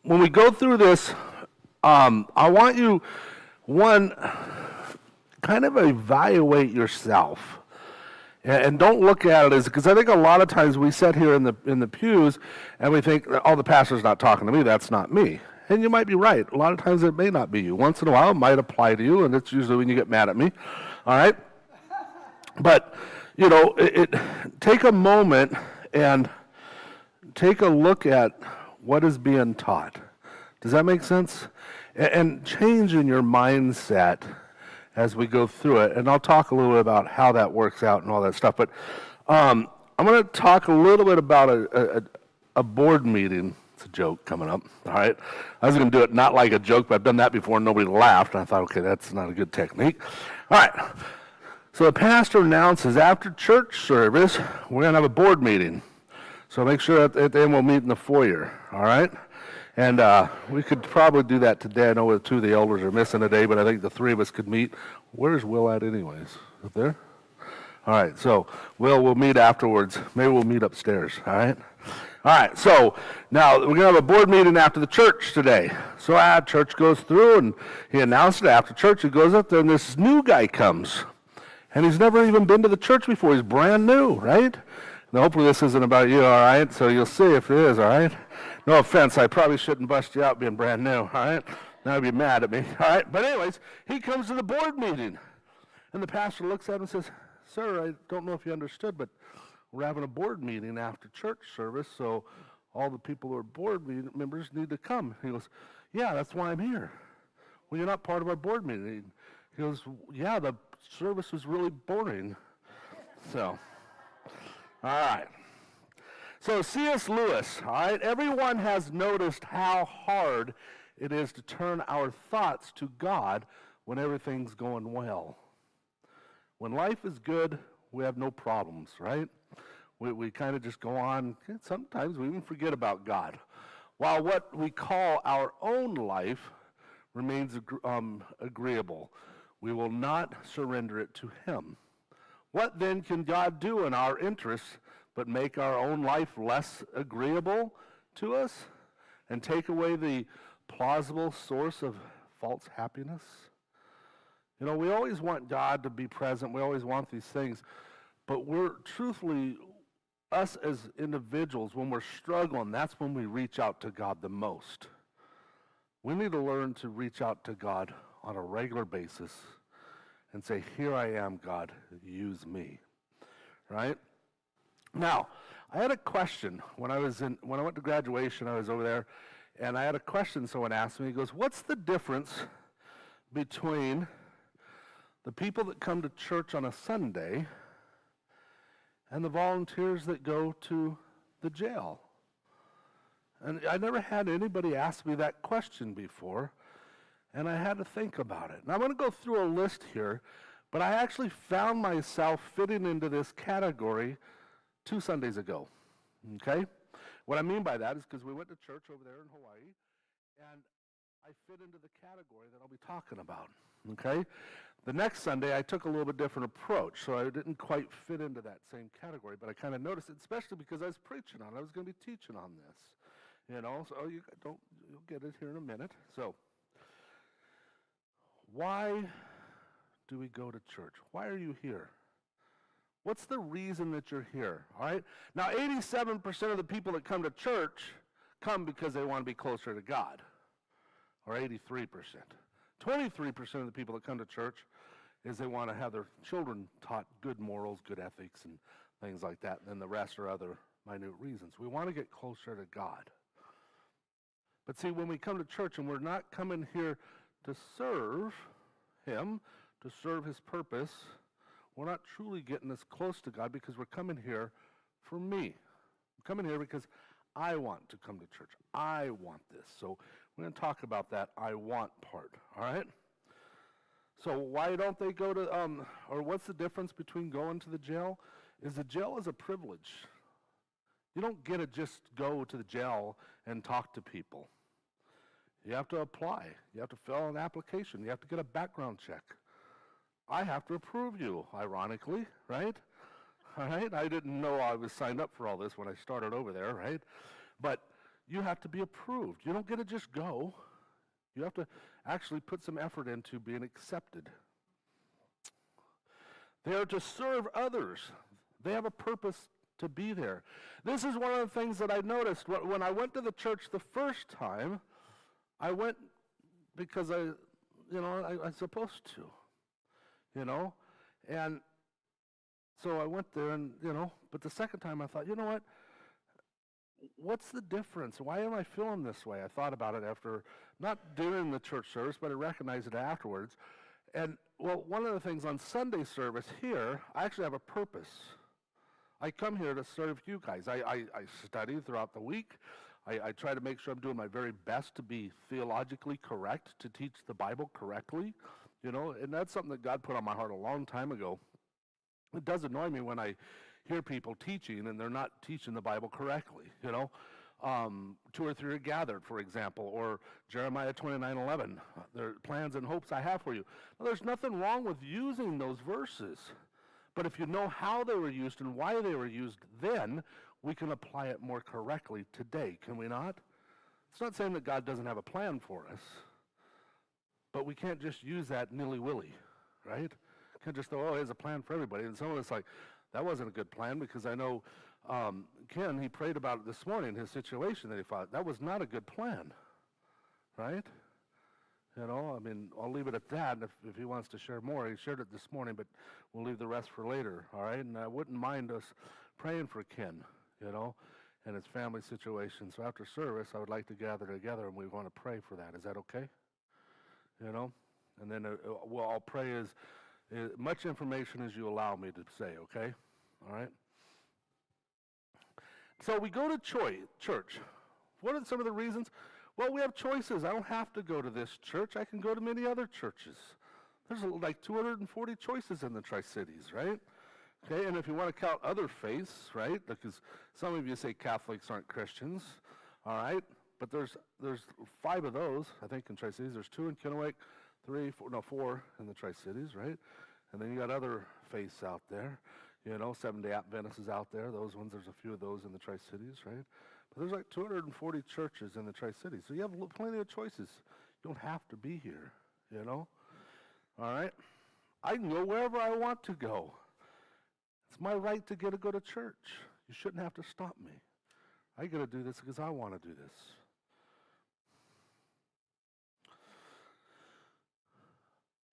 when we go through this, I want you, one, kind of evaluate yourself. And don't look at it as, because I think a lot of times we sit here in the pews and we think, oh, the pastor's not talking to me, that's not me. And you might be right. A lot of times it may not be you. Once in a while it might apply to you, and it's usually when you get mad at me. All right? But, take a moment and take a look at what is being taught. Does that make sense? And change in your mindset as we go through it. And I'll talk a little bit about how that works out and all that stuff. But I'm going to talk a little bit about a board meeting. It's a joke coming up, all right? I was going to do it not like a joke, but I've done that before and nobody laughed. And I thought, okay, that's not a good technique. All right. So the pastor announces after church service, we're going to have a board meeting. So make sure at the end we'll meet in the foyer, all right? And we could probably do that today. I know two of the elders are missing today, but I think the three of us could meet. Where's Will at anyways? Up there? All right, so we'll meet afterwards. Maybe we'll meet upstairs, all right? All right, so now we're going to have a board meeting after the church today. So church goes through, and he announced it after church. He goes up there, and this new guy comes. And he's never even been to the church before. He's brand new, right? Now, hopefully this isn't about you, all right? So you'll see if it is, all right? No offense, I probably shouldn't bust you out being brand new, all right? Now you'd be mad at me, all right? But anyways, he comes to the board meeting. And the pastor looks at him and says, sir, I don't know if you understood, but we're having a board meeting after church service, so all the people who are board members need to come. He goes, yeah, that's why I'm here. Well, you're not part of our board meeting. He goes, yeah, the service was really boring. So, all right. So C.S. Lewis, all right, everyone has noticed how hard it is to turn our thoughts to God when everything's going well. When life is good, we have no problems, right? We kind of just go on. Sometimes we even forget about God. While what we call our own life remains agreeable, we will not surrender it to Him. What then can God do in our interests but make our own life less agreeable to us and take away the plausible source of false happiness? We always want God to be present. We always want these things. But we're truthfully, us as individuals, when we're struggling, that's when we reach out to God the most. We need to learn to reach out to God on a regular basis and say, here I am, God, use me, right? Now, I had a question when I went to graduation. I was over there, and I had a question someone asked me. He goes, what's the difference between the people that come to church on a Sunday and the volunteers that go to the jail? And I never had anybody ask me that question before, and I had to think about it. And I'm going to go through a list here, but I actually found myself fitting into this category 2 Sundays ago, okay? What I mean by that is because we went to church over there in Hawaii, and I fit into the category that I'll be talking about, okay? The next Sunday, I took a little bit different approach, so I didn't quite fit into that same category, but I kind of noticed it, especially because I was preaching on it. I was going to be teaching on this, so you'll get it here in a minute. So, why do we go to church? Why are you here? What's the reason that you're here, all right? Now, 87% of the people that come to church come because they want to be closer to God, or 83%. 23% of the people that come to church is they want to have their children taught good morals, good ethics, and things like that, and then the rest are other minute reasons. We want to get closer to God. But see, when we come to church and we're not coming here to serve Him, to serve His purpose, we're not truly getting as close to God because we're coming here for me. I'm coming here because I want to come to church. I want this. So we're going to talk about that I want part, all right? So why don't they go to, or what's the difference between going to the jail? Is the jail is a privilege. You don't get to just go to the jail and talk to people. You have to apply. You have to fill out an application. You have to get a background check. I have to approve you, ironically, right? All right? I didn't know I was signed up for all this when I started over there, right? But you have to be approved. You don't get to just go. You have to actually put some effort into being accepted. They are to serve others. They have a purpose to be there. This is one of the things that I noticed. When I went to the church the first time, I went because I'm supposed to, and so I went there and, but the second time I thought, you know what? What's the difference? Why am I feeling this way? I thought about it after, not during the church service, but I recognized it afterwards. And, well, one of the things on Sunday service here, I actually have a purpose. I come here to serve you guys. I study throughout the week. I try to make sure I'm doing my very best to be theologically correct, to teach the Bible correctly, and that's something that God put on my heart a long time ago. It does annoy me when I hear people teaching and they're not teaching the Bible correctly, 2 or 3 are gathered, for example, or Jeremiah 29:11, the plans and hopes I have for you. Now, there's nothing wrong with using those verses, but if you know how they were used and why they were used then, we can apply it more correctly today, can we not? It's not saying that God doesn't have a plan for us, but we can't just use that nilly-willy, right? Can't just throw, here's a plan for everybody. And some of us like, that wasn't a good plan, because I know Ken, he prayed about it this morning, his situation that he thought, that was not a good plan, right? I'll leave it at that. If he wants to share more, he shared it this morning, but we'll leave the rest for later, all right? And I wouldn't mind us praying for Ken, and his family situation. So after service, I would like to gather together, and we want to pray for that. Is that okay? And then I'll pray as much information as you allow me to say, okay? All right? So we go to church. What are some of the reasons? Well, we have choices. I don't have to go to this church. I can go to many other churches. There's like 240 choices in the Tri-Cities, right? Okay, and if you want to count other faiths, right, because some of you say Catholics aren't Christians, all right, but there's 5 of those, I think, in Tri-Cities. There's 2 in Kennewick, 4 in the Tri-Cities, right? And then you got other faiths out there, Seventh-day Adventists is out there. Those ones, there's a few of those in the Tri-Cities, right? But there's like 240 churches in the Tri-Cities, so you have plenty of choices. You don't have to be here, All right? I can go wherever I want to go. It's my right to go to church. You shouldn't have to stop me. I get to do this because I want to do this.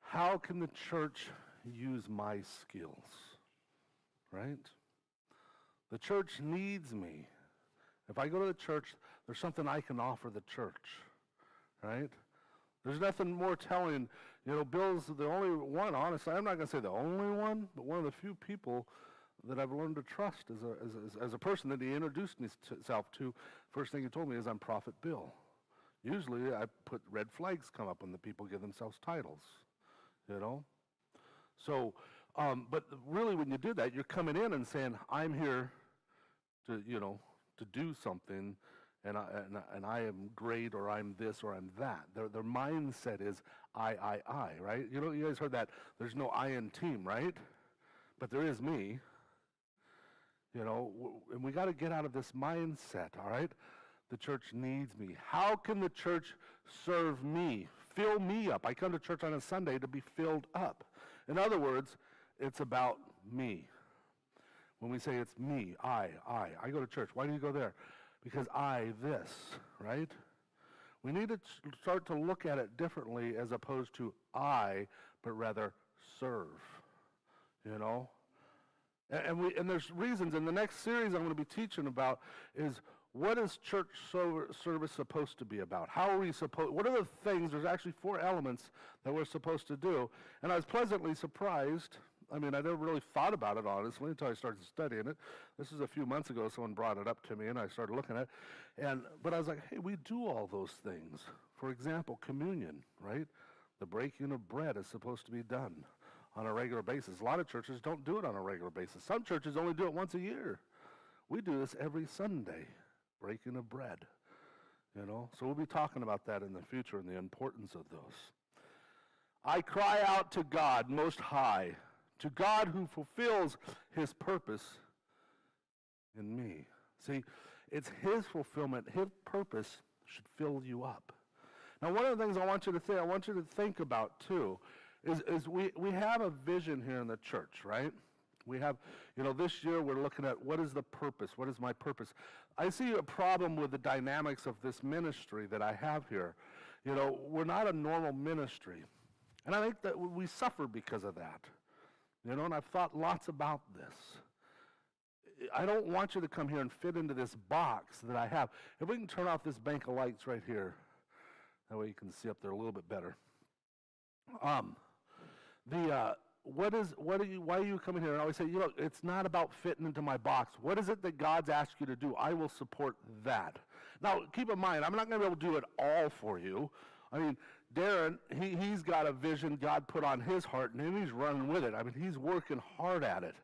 How can the church use my skills? Right? The church needs me. If I go to the church, there's something I can offer the church. Right? There's nothing more telling. Bill's the only one, honestly, I'm not going to say the only one, but one of the few people that I've learned to trust as a person that he introduced himself to. First thing he told me is, I'm Prophet Bill. Usually I put red flags come up when the people give themselves titles, So, but really when you do that, you're coming in and saying, I'm here to do something, and I am great, or I'm this, or I'm that. Their mindset is I, right? You guys heard that. There's no I in team, right? But there is me. And we got to get out of this mindset, all right? The church needs me. How can the church serve me? Fill me up. I come to church on a Sunday to be filled up. In other words, it's about me. When we say it's me, I go to church. Why do you go there? Because I this, right? We need to start to look at it differently as opposed to I, but rather serve, And there's reasons. In the next series I'm going to be teaching about is, what is church service supposed to be about? How are we supposed, what are the things, there's actually 4 elements that we're supposed to do. And I was pleasantly surprised. I never really thought about it, honestly, until I started studying it. This is a few months ago, someone brought it up to me, and I started looking at it. But I was like, hey, we do all those things. For example, communion, right? The breaking of bread is supposed to be done on a regular basis. A lot of churches don't do it on a regular basis. Some churches only do it once a year. We do this every Sunday, breaking of bread, So we'll be talking about that in the future and the importance of those. I cry out to God Most High, to God who fulfills his purpose in me. See, It's his fulfillment, his purpose should fill you up. Now, one of the things I want you to think about too, is we have a vision here in the church, right? We have, this year we're looking at what is the purpose? What is my purpose? I see a problem with the dynamics of this ministry that I have here. We're not a normal ministry. And I think that we suffer because of that. And I've thought lots about this. I don't want you to come here and fit into this box that I have. If we can turn off this bank of lights right here, that way you can see up there a little bit better. Why are you coming here? And I always say, it's not about fitting into my box. What is it that God's asked you to do? I will support that. Now, keep in mind, I'm not going to be able to do it all for you. I mean, Darren, he's got a vision God put on his heart, and he's running with it. I mean, he's working hard at it.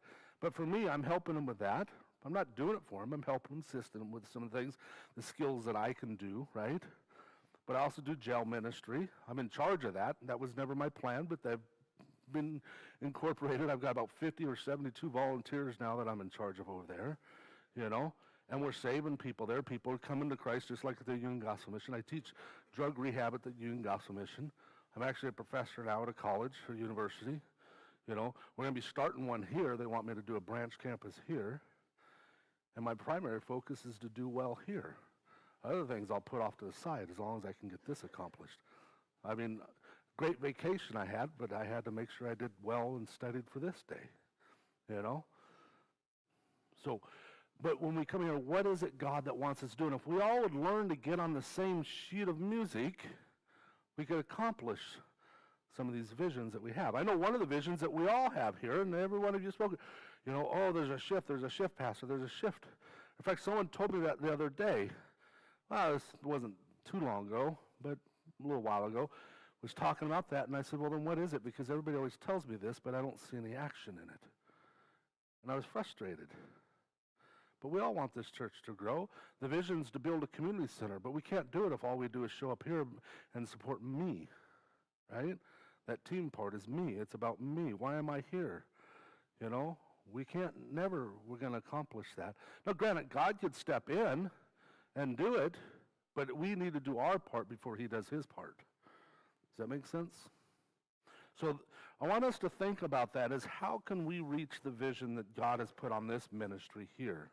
But for me, I'm helping him with that. I'm not doing it for him. I'm helping him, assisting him with some of the things, the skills that I can do, right? But I also do jail ministry. I'm in charge of that. That was never my plan, but they've been incorporated. I've got about 50 or 72 volunteers now that I'm in charge of over there, and we're saving people there. People are coming to Christ just like at the Union Gospel Mission. I teach drug rehab at the Union Gospel Mission. I'm actually a professor now at a college or university. We're going to be starting one here. They want me to do a branch campus here. And my primary focus is to do well here. Other things I'll put off to the side as long as I can get this accomplished. I mean, great vacation I had, but I had to make sure I did well and studied for this day, So, but when we come here, what is it God that wants us to do? And if we all would learn to get on the same sheet of music, we could accomplish some of these visions that we have. I know one of the visions that we all have here, and every one of you spoke, there's a shift, Pastor, there's a shift. In fact, someone told me that the other day. Well, this wasn't too long ago, but a little while ago, was talking about that, and I said, well, then what is it? Because everybody always tells me this, but I don't see any action in it. And I was frustrated. But we all want this church to grow. The vision's to build a community center, but we can't do it if all we do is show up here and support me, right? That team part is me. It's about me. Why am I here? We're going to accomplish that. Now, granted, God could step in and do it, but we need to do our part before he does his part. Does that make sense? So I want us to think about that as how can we reach the vision that God has put on this ministry here?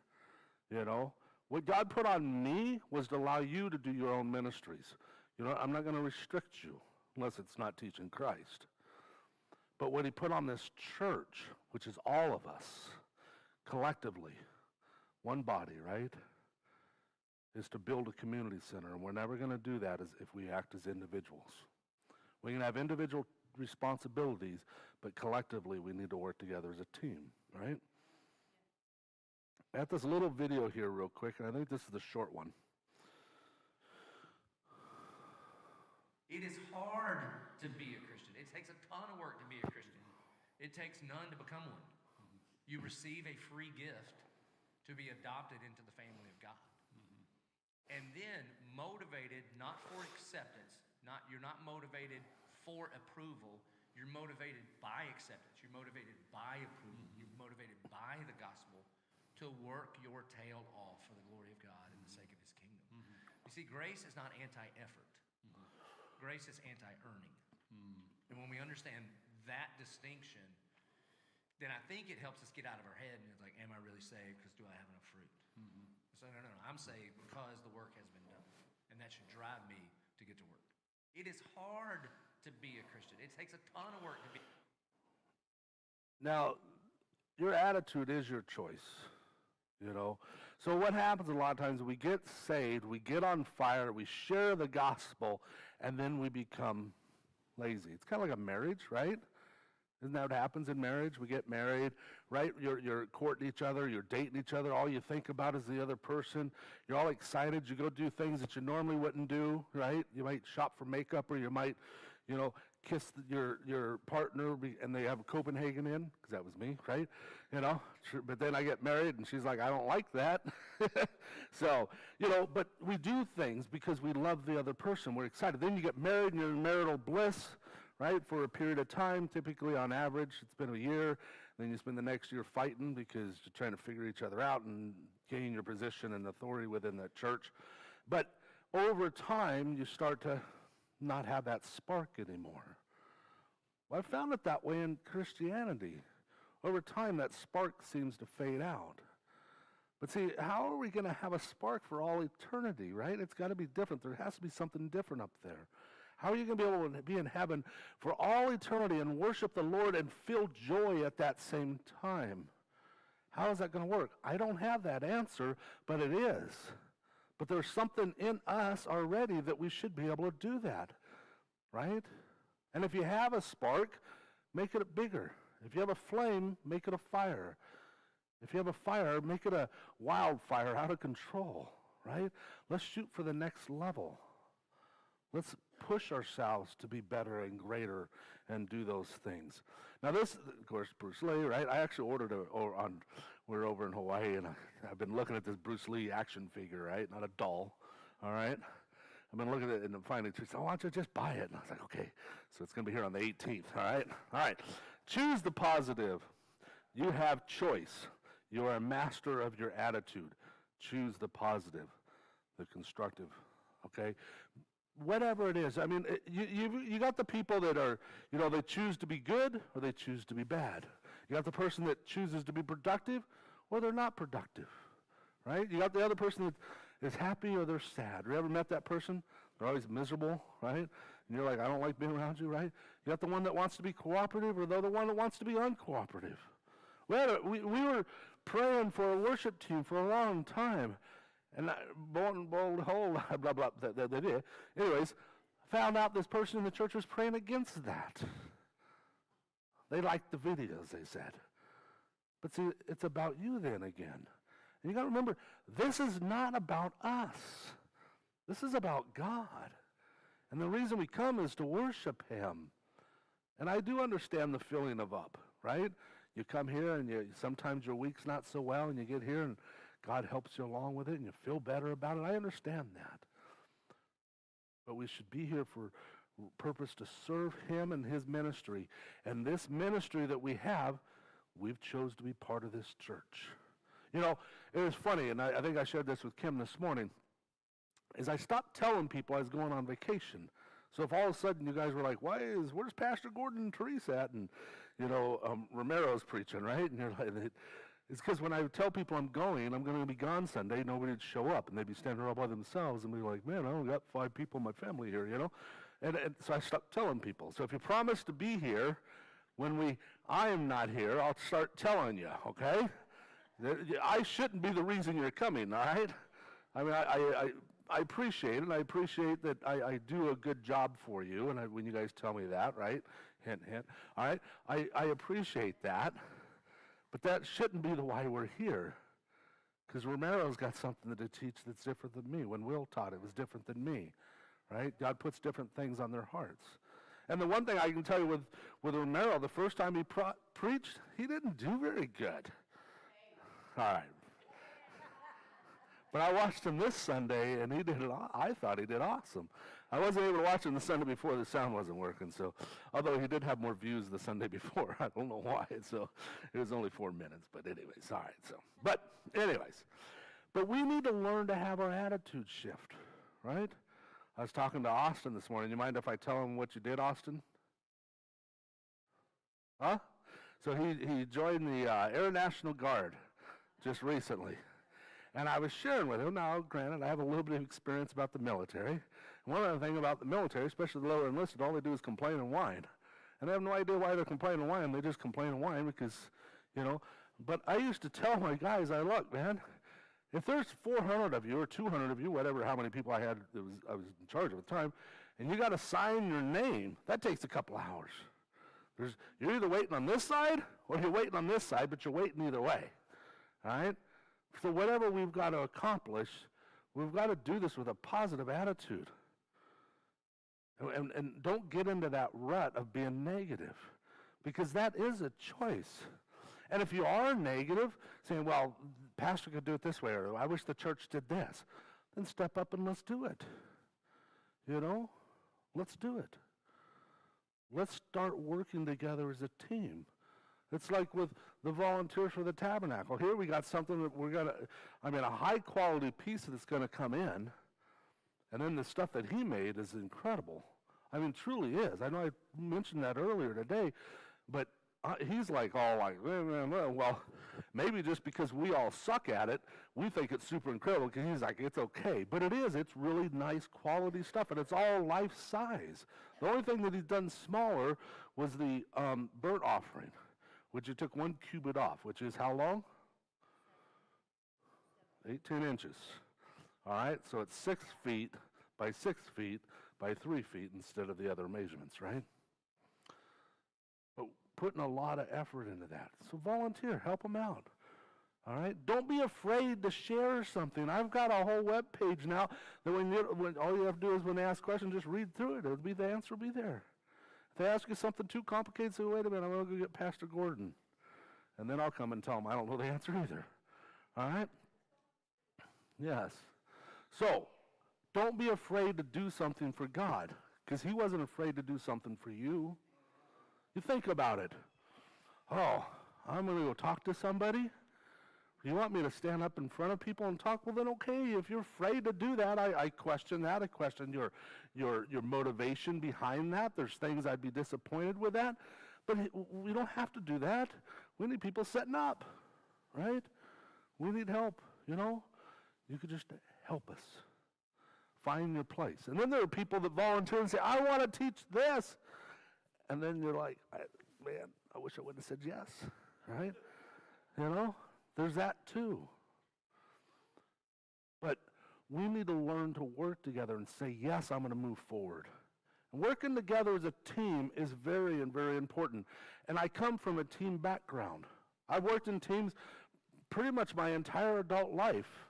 What God put on me was to allow you to do your own ministries. I'm not going to restrict you unless it's not teaching Christ. But what he put on this church, which is all of us, collectively, one body, right, is to build a community center. And we're never going to do that if we act as individuals. We can have individual responsibilities, but collectively we need to work together as a team, right? I have this little video here real quick, and I think this is the short one. It is hard to be a Christian. It takes a ton of work to be a Christian. It takes none to become one. You receive a free gift to be adopted into the family of God. And then motivated not for acceptance, you're not motivated for approval, you're motivated by acceptance, you're motivated by approval, you're motivated by the gospel to work your tail off for the glory of God and the sake of his kingdom. You see, grace is not anti-effort. Grace is anti-earning. And when we understand that distinction, then I think it helps us get out of our head and it's like, am I really saved because do I have enough fruit? So no, I'm saved because the work has been done. And that should drive me to get to work. It is hard to be a Christian. It takes a ton of work to be. Now, your attitude is your choice, So what happens a lot of times, we get saved, we get on fire, we share the gospel, and then we become lazy. It's kind of like a marriage, right? Isn't that what happens in marriage? We get married, right? You're courting each other, you're dating each other. All you think about is the other person. You're all excited. You go do things that you normally wouldn't do, right? You might shop for makeup, or you might, kiss your partner, and they have a Copenhagen in, because that was me, right? But then I get married, and she's like, I don't like that. So, but we do things because we love the other person. We're excited. Then you get married, and you're in marital bliss, right, for a period of time. Typically, on average, it's been a year. Then you spend the next year fighting because you're trying to figure each other out and gain your position and authority within the church. But over time, you start to not have that spark anymore. Well, I found it that way in Christianity. Over time, that spark seems to fade out. But see, how are we going to have a spark for all eternity, right? It's got to be different. There has to be something different up there. How are you going to be able to be in heaven for all eternity and worship the Lord and feel joy at that same time? How is that going to work? I don't have that answer, but it is. But there's something in us already that we should be able to do that, right? And if you have a spark, make it bigger. If you have a flame, make it a fire. If you have a fire, make it a wildfire out of control, right? Let's shoot for the next level. Let's push ourselves to be better and greater and do those things. Now this, of course, Bruce Lee, right? I actually ordered we're over in Hawaii, and I've been looking at this Bruce Lee action figure, right? Not a doll, all right? I've been looking at it, and finally she said, why don't you just buy it? And I was like, okay. So it's going to be here on the 18th, all right? All right. Choose the positive. You have choice. You are a master of your attitude. Choose the positive, the constructive, okay? Whatever it is. I mean, you got the people that are, they choose to be good or they choose to be bad. You got the person that chooses to be productive or they're not productive, right? You got the other person that is happy or they're sad. You ever met that person? They're always miserable, right? And you're like, I don't like being around you, right? You got the one that wants to be cooperative or the other one that wants to be uncooperative. We were praying for a worship team for a long time. And blah, blah, they did. Anyways, found out this person in the church was praying against that. They liked the videos, they said. But see, it's about you then again. And you got to remember, this is not about us. This is about God. And the reason we come is to worship Him. And I do understand the feeling of up, right? You come here and sometimes your week's not so well and you get here and God helps you along with it and you feel better about it. I understand that. But we should be here for purpose to serve Him and His ministry. And this ministry that we have, we've chose to be part of this church. It was funny, and I think I shared this with Kim this morning, is I stopped telling people I was going on vacation. So if all of a sudden you guys were like, where's Pastor Gordon and Teresa at? And, Romero's preaching, right? And you're like, it's because when I tell people I'm going to be gone Sunday, nobody would show up. And they'd be standing around by themselves and be like, man, I only got 5 people in my family here, And so I stopped telling people. So if you promise to be here, when I am not here, I'll start telling you, okay? I shouldn't be the reason you're coming, all right? I mean, I appreciate it, and I appreciate that I do a good job for you, and when you guys tell me that, right? Hint, hint. All right? I appreciate that, but that shouldn't be the why we're here, because Romero's got something to teach that's different than me. When Will taught, it was different than me, right? God puts different things on their hearts. And the one thing I can tell you with Romero, the first time he preached, he didn't do very good. All right. But I watched him this Sunday, and I thought he did awesome. I wasn't able to watch him the Sunday before. The sound wasn't working. So, although he did have more views the Sunday before, I don't know why. So, it was only 4 minutes. But anyways, all right. But we need to learn to have our attitude shift, right? I was talking to Austin this morning. You mind if I tell him what you did, Austin? Huh? So he joined the Air National Guard just recently. And I was sharing with him, now granted, I have a little bit of experience about the military. And one other thing about the military, especially the lower enlisted, all they do is complain and whine. And I have no idea why they're complaining and whine. They just complain and whine because, But I used to tell my guys, look, man, if there's 400 of you or 200 of you, whatever, how many people I was in charge of at the time, and you got to sign your name, that takes a couple hours. You're either waiting on this side or you're waiting on this side, but you're waiting either way, all right? So whatever we've got to accomplish, we've got to do this with a positive attitude. And don't get into that rut of being negative, because that is a choice. And if you are negative, saying, well, pastor could do it this way, or I wish the church did this, then step up and let's do it. Let's do it. Let's start working together as a team It's like with the volunteers for the tabernacle. Here we got something that we're going to, a high quality piece that's going to come in. And then the stuff that he made is incredible. Truly is. I know I mentioned that earlier today, but he's like all like, well, maybe just because we all suck at it, we think it's super incredible, because he's like, it's okay. But it is. It's really nice quality stuff, and it's all life size. The only thing that he's done smaller was the burnt offering, which he took 1 cubit off, which is how long? 18 inches. All right, so it's 6 feet by 6 feet by 3 feet instead of the other measurements, right? But putting a lot of effort into that. So volunteer, help them out. All right, don't be afraid to share something. I've got a whole web page now that when all you have to do is when they ask questions, just read through it. The answer will be there. If they ask you something too complicated, say, wait a minute, I'm going to go get Pastor Gordon. And then I'll come and tell them I don't know the answer either. All right? Yes. So, don't be afraid to do something for God, because he wasn't afraid to do something for you. You think about it. Oh, I'm going to go talk to somebody? You want me to stand up in front of people and talk? Well, then okay, if you're afraid to do that, I question that. I question your motivation behind that. There's things I'd be disappointed with that. But we don't have to do that. We need people setting up, right? We need help, You could just help us. Find your place. And then there are people that volunteer and say, I want to teach this. And then you're like, man, I wish I would have said yes, right? There's that too. But we need to learn to work together and say, yes, I'm going to move forward. And working together as a team is very, very important. And I come from a team background. I've worked in teams pretty much my entire adult life.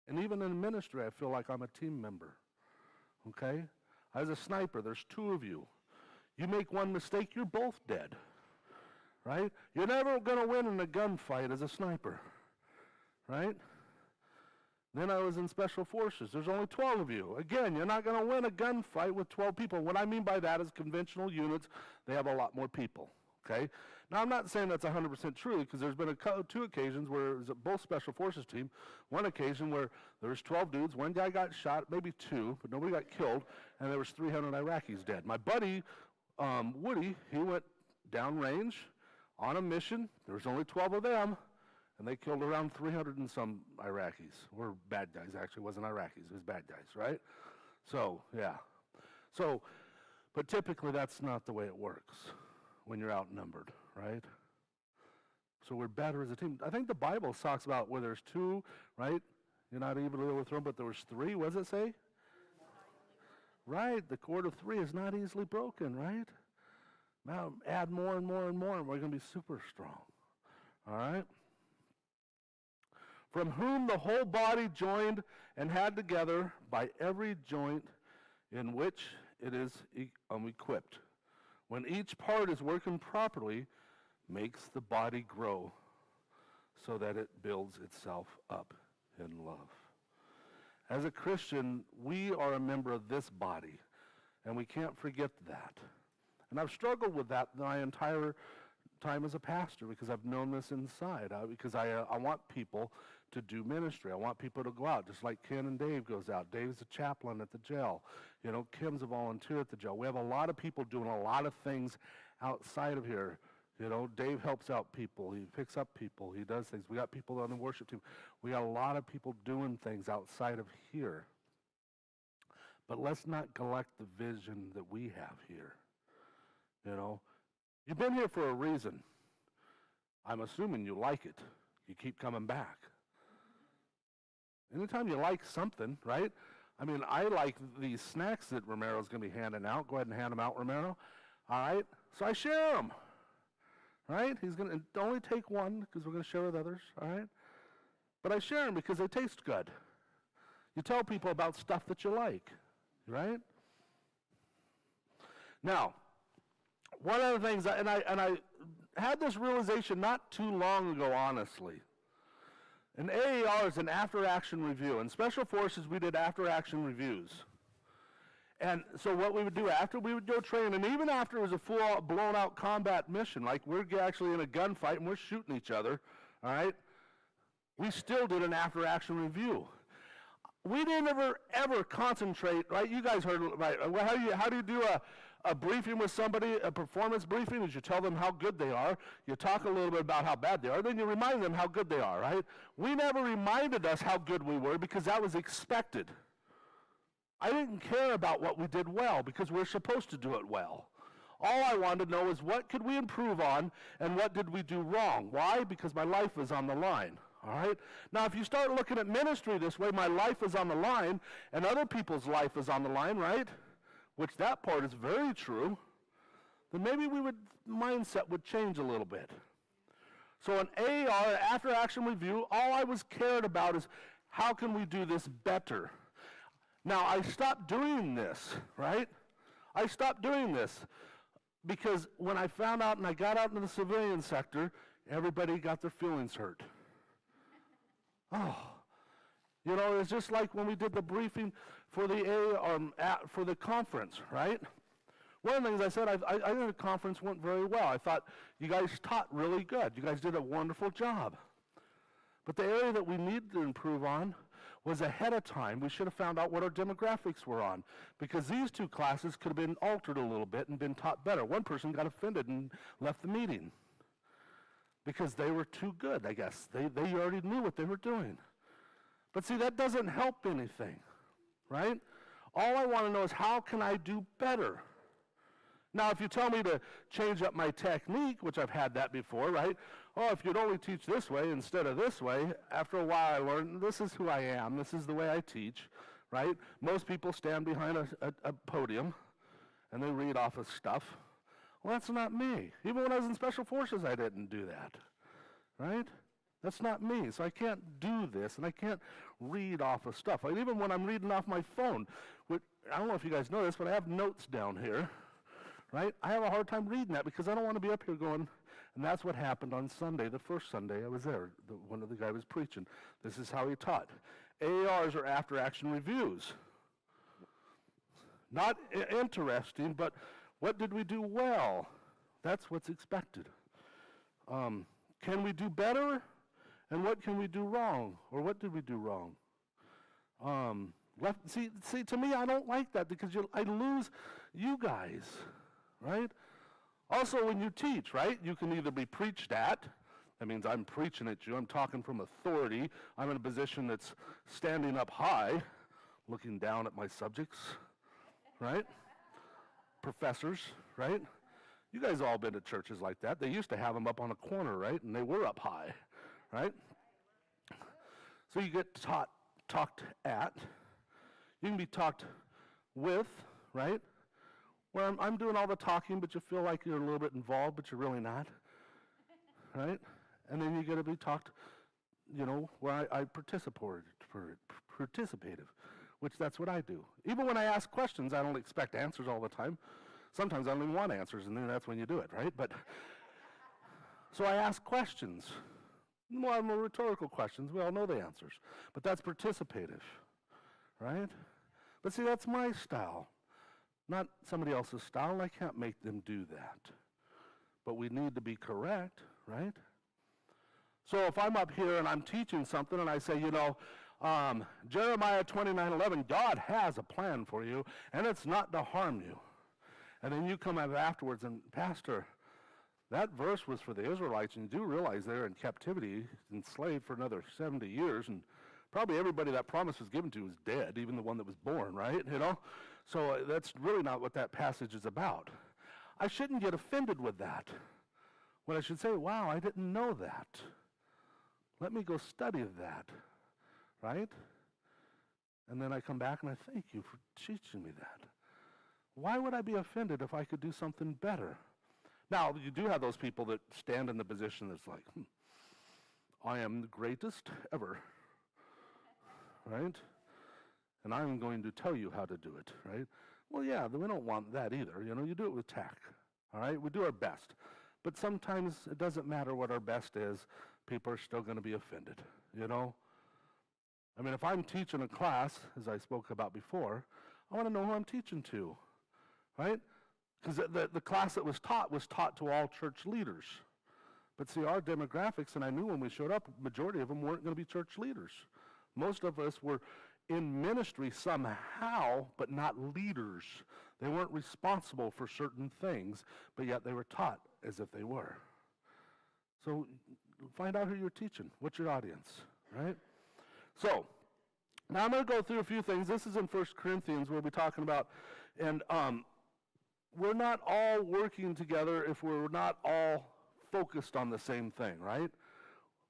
And even in ministry, I feel like I'm a team member. Okay? As a sniper, there's 2 of you. You make one mistake, you're both dead. Right? You're never going to win in a gunfight as a sniper. Right? Then I was in Special Forces. There's only 12 of you. Again, you're not going to win a gunfight with 12 people. What I mean by that is conventional units, they have a lot more people. Okay? Now, I'm not saying that's 100% true, because there's been 2 occasions where it was both Special Forces team. One occasion where there was 12 dudes, one guy got shot, maybe 2, but nobody got killed, and there was 300 Iraqis dead. My buddy, Woody, he went downrange on a mission. There was only 12 of them, and they killed around 300 and some Iraqis. Or bad guys, actually. It wasn't Iraqis, it was bad guys, right? So, yeah. So, but typically that's not the way it works when you're outnumbered, right? So we're better as a team. I think the Bible talks about where there's 2, right? You're not able to overthrow, but there was 3. What does it say? Right. The cord of 3 is not easily broken, right? Now add more and more and more, and we're going to be super strong. All right? From whom the whole body joined and had together by every joint in which it is equipped, when each part is working properly, makes the body grow so that it builds itself up in love. As a Christian, we are a member of this body, and we can't forget that. And I've struggled with that my entire time as a pastor, because I've known this inside, because I want people to do ministry. I want people to go out, just like Ken and Dave goes out. Dave's a chaplain at the jail. Kim's a volunteer at the jail. We have a lot of people doing a lot of things outside of here. Dave helps out people. He picks up people. He does things. We got people on the worship team. We got a lot of people doing things outside of here. But let's not neglect the vision that we have here. You've been here for a reason. I'm assuming you like it. You keep coming back. Anytime you like something, right? I like these snacks that Romero's going to be handing out. Go ahead and hand them out, Romero. All right? So I share them. Right? He's going to only take one, because we're going to share with others. All right? But I share them because they taste good. You tell people about stuff that you like. Right? Now, one of the things, and I had this realization not too long ago, honestly. An AAR is an after-action review. In Special Forces, we did after-action reviews. And so what we would do after, we would go train, and even after it was a full blown-out combat mission, like we're actually in a gunfight and we're shooting each other, all right, we still did an after-action review. We didn't ever concentrate, right? You guys heard, right? How do you do a briefing with somebody, a performance briefing? Is you tell them how good they are, you talk a little bit about how bad they are, then you remind them how good they are, right? We never reminded us how good we were because that was expected. I didn't care about what we did well because we're supposed to do it well. All I wanted to know is what could we improve on and what did we do wrong? Why? Because my life was on the line. All right? Now, if you start looking at ministry this way, my life is on the line, and other people's life is on the line, right? Which that part is very true. Then maybe mindset would change a little bit. So an AR, after action review, all I was cared about is how can we do this better? Now, I stopped doing this, right? I stopped doing this because when I found out and I got out into the civilian sector, everybody got their feelings hurt. Oh, you know, it's just like when we did the briefing for for the conference, right? One of the things I said, I think the conference went very well. I thought you guys taught really good. You guys did a wonderful job. But the area that we needed to improve on was ahead of time. We should have found out what our demographics were on, because these two classes could have been altered a little bit and been taught better. One person got offended and left the meeting because they were too good, I guess. They already knew what they were doing. But see, that doesn't help anything, right? All I want to know is how can I do better? Now, if you tell me to change up my technique, which I've had that before, right? Oh, if you'd only teach this way instead of this way, after a while I learned this is who I am, this is the way I teach, right? Most people stand behind a podium and they read off of stuff. Well, that's not me. Even when I was in Special Forces, I didn't do that, right? That's not me. So I can't do this, and I can't read off of stuff. Even when I'm reading off my phone, I don't know if you guys know this, but I have notes down here, right? I have a hard time reading that because I don't want to be up here going, and that's what happened on Sunday, the first Sunday I was there. One of the guys was preaching. This is how he taught. AARs are after-action reviews. Not interesting, but what did we do well? That's what's expected. Can we do better? And what can we do wrong? Or what did we do wrong? See, to me, I don't like that because I lose you guys, right? Also, when you teach, right, you can either be preached at. That means I'm preaching at you. I'm talking from authority. I'm in a position that's standing up high, looking down at my subjects, right? Professors, right? You guys all been to churches like that. They used to have them up on a corner, right? And they were up high, right? So you get talked at. You can be talked with, right? Where I'm doing all the talking, but you feel like you're a little bit involved, but you're really not, right? And then you get to be talked, you know, where I participative, which that's what I do. Even when I ask questions, I don't expect answers all the time. Sometimes I don't even want answers, and then that's when you do it, right? But so I ask questions. More rhetorical questions. We all know the answers. But that's participative, right? But see, that's my style, not somebody else's style. I can't make them do that. But we need to be correct, right? So if I'm up here and I'm teaching something and I say, you know, Jeremiah 29:11, God has a plan for you, and it's not to harm you. And then you come up afterwards and, Pastor, that verse was for the Israelites, and you do realize they're in captivity, enslaved for another 70 years, and probably everybody that promise was given to is dead, even the one that was born, right? You know? So that's really not what that passage is about. I shouldn't get offended with that. When I should say, wow, I didn't know that. Let me go study that, right? And then I come back and I thank you for teaching me that. Why would I be offended if I could do something better? Now, you do have those people that stand in the position that's like, I am the greatest ever, right? And I'm going to tell you how to do it, right? Well, yeah, we don't want that either. You know, you do it with tact, all right? We do our best. But sometimes it doesn't matter what our best is. People are still going to be offended, you know? I mean, if I'm teaching a class, as I spoke about before, I want to know who I'm teaching to, right? Because the class that was taught to all church leaders. But see, our demographics, and I knew when we showed up, majority of them weren't going to be church leaders. Most of us were in ministry somehow, but not leaders. They weren't responsible for certain things, but yet they were taught as if they were. So find out who you're teaching. What's your audience, right? So now I'm going to go through a few things. This is in 1 Corinthians. We'll be talking about, and we're not all working together if we're not all focused on the same thing, right?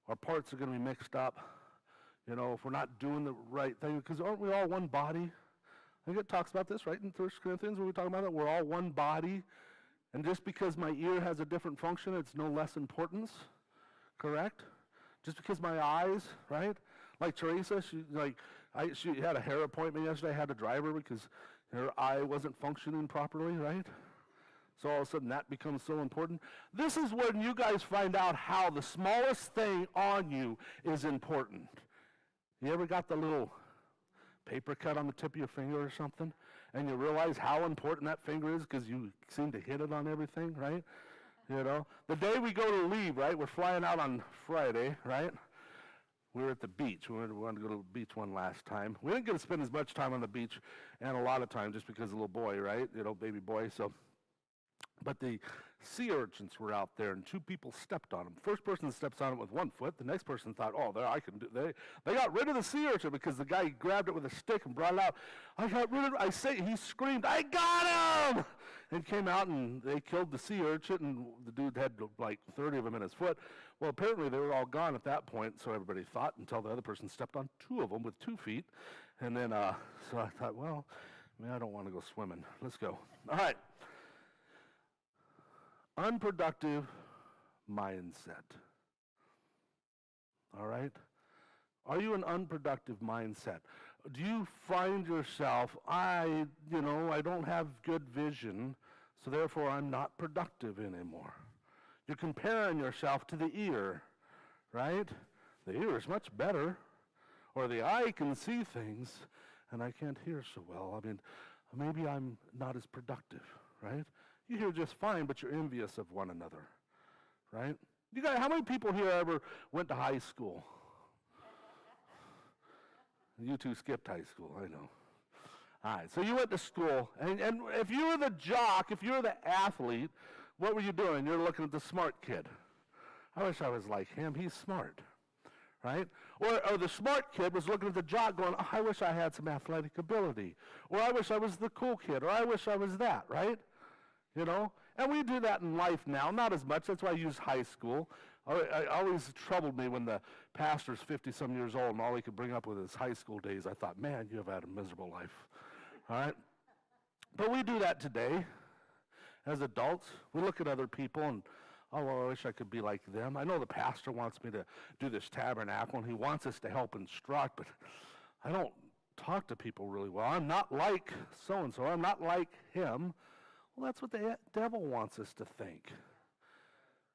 Our parts are going to be mixed up, if we're not doing the right thing, because aren't we all one body? I think it talks about this, right, in 1 Corinthians, when we talk about it, we're all one body, and just because my ear has a different function, it's no less importance, correct? Just because my eyes, right? Like Teresa, she had a hair appointment yesterday, I had to drive her because her eye wasn't functioning properly, right? So all of a sudden that becomes so important. This is when you guys find out how the smallest thing on you is important. You ever got the little paper cut on the tip of your finger or something, and you realize how important that finger is because you seem to hit it on everything, right? The day we go to leave, right, we're flying out on Friday, right? We were at the beach. We wanted to go to the beach one last time. We didn't get to spend as much time on the beach, and a lot of time just because of the little boy, right? Baby boy, so. But the sea urchins were out there, and two people stepped on them. First person steps on it with one foot. The next person thought, oh, there, I can do it. They got rid of the sea urchin because the guy grabbed it with a stick and brought it out. I got rid of it. He screamed, I got him! And came out, and they killed the sea urchin, and the dude had like 30 of them in his foot. Well, apparently they were all gone at that point, so everybody thought, until the other person stepped on two of them with 2 feet. And then, so I thought, well, I don't want to go swimming. Let's go. All right. Unproductive mindset. All right? Are you an unproductive mindset? Do you find yourself, I don't have good vision, so therefore I'm not productive anymore? You're comparing yourself to the ear, right? The ear is much better. Or the eye can see things, and I can't hear so well. I mean, maybe I'm not as productive, right? You hear just fine, but you're envious of one another, right? You guys, how many people here ever went to high school? You two skipped high school, I know. All right, so you went to school, and if you were the jock, if you were the athlete, what were you doing? You're looking at the smart kid. I wish I was like him. He's smart, right? Or the smart kid was looking at the jock going, oh, I wish I had some athletic ability. Or I wish I was the cool kid. Or I wish I was that, right? And we do that in life now, not as much. That's why I use high school. I always troubled me when the pastor's 50-some years old and all he could bring up with his high school days. I thought, man, you have had a miserable life, all right? But we do that today as adults. We look at other people and, oh, well, I wish I could be like them. I know the pastor wants me to do this tabernacle, and he wants us to help instruct, but I don't talk to people really well. I'm not like so-and-so. I'm not like him. Well, that's what the devil wants us to think.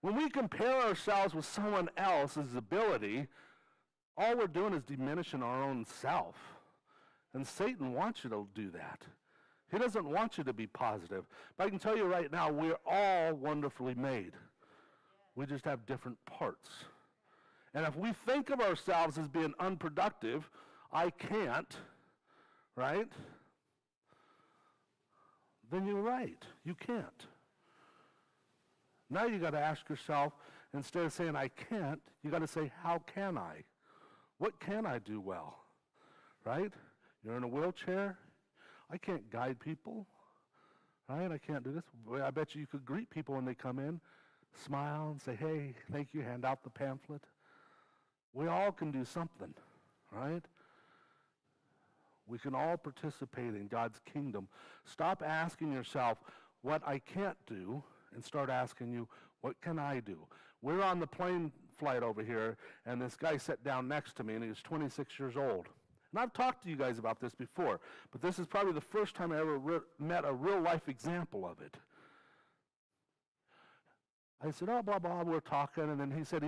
When we compare ourselves with someone else's ability, all we're doing is diminishing our own self. And Satan wants you to do that. He doesn't want you to be positive. But I can tell you right now, we're all wonderfully made. We just have different parts. And if we think of ourselves as being unproductive, I can't, right? Then you're right. You can't. Now you got to ask yourself, instead of saying I can't, you got to say, how can I? What can I do well? Right? You're in a wheelchair. I can't guide people. Right? I can't do this. I bet you could greet people when they come in, smile and say, hey, thank you, hand out the pamphlet. We all can do something, right? We can all participate in God's kingdom. Stop asking yourself what I can't do and start asking you, what can I do? We're on the plane flight over here, and this guy sat down next to me, and he was 26 years old. And I've talked to you guys about this before, but this is probably the first time I ever met a real-life example of it. I said, oh, blah, blah, we're talking, and then he said